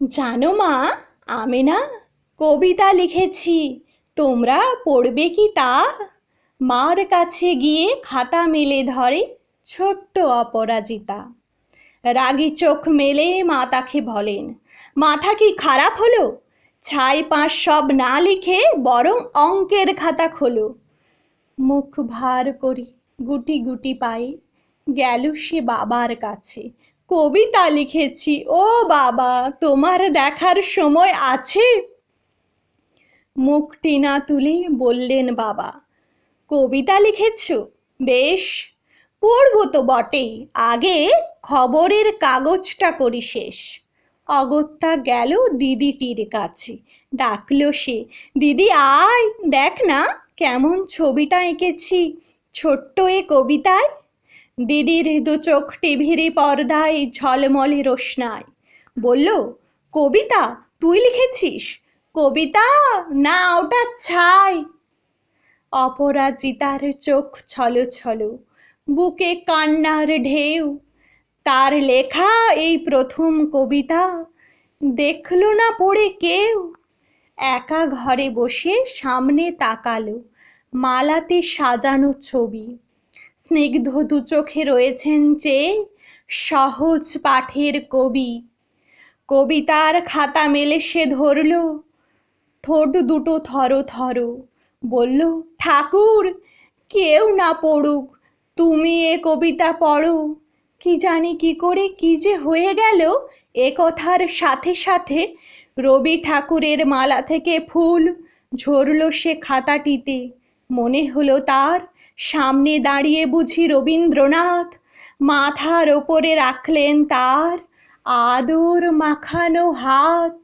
জানো মা, আমি না কবিতা লিখেছি। তোমরা পড়বে কি তা? মার কাছে গিয়ে খাতা মেলে ধরে ছোট্ট অপরাজিতা। রাগী চোখ মেলে মা তাকে বলেন, মাথা কি খারাপ হলো? ছাই পাঁশ সব না লিখে বরং অঙ্কের খাতা খোলো। মুখ ভার করি গুটি গুটি পায়ে গেল সে বাবার কাছে। কবিতা লিখেছি ও বাবা, তোমার দেখার সময় আছে? মুখটি না তুলে বললেন বাবা, কবিতা লিখেছ? বেশ, পড়বো তো বটেই, আগে খবরের কাগজটা করি শেষ। অগত্যা গেল দিদিটির কাছে, ডাকলো সে, দিদি আয় দেখ না কেমন ছবিটা এঁকেছি ছোট্ট এ কবিতায়। দিদির দু চোখ টিভির পর্দায় ঝলমলে রোশনায়। বলল, কবিতা তুই লিখেছিস? কবিতা না, ওটা ছাই। অপরাজিতার চোখ ছলো ছলো, বুকে কান্নার ঢেউ। তার লেখা এই প্রথম কবিতা দেখলো না পড়ে কেউ। একা ঘরে বসে সামনে তাকালো মালাতে সাজানো ছবি। স্নিগ্ধ দু চোখে রয়েছেন চেয়ে সহজ পাঠের কবি। কবিতার খাতা মেলে সে ধরল, ঠোঁট দুটো থর থর। বলল, ঠাকুর কেউ না পড়ুক, তুমি এ কবিতা পড়ো। কি জানি কি করে কি যে হয়ে গেল, এ কথার সাথে সাথে রবি ঠাকুরের মালা থেকে ফুল ঝরল সে খাতাটিতে। মনে হলো তার সামনে দাঁড়িয়ে বুঝি রবীন্দ্রনাথ, মাথার ওপরে রাখলেন তার আদর মাখানো হাত।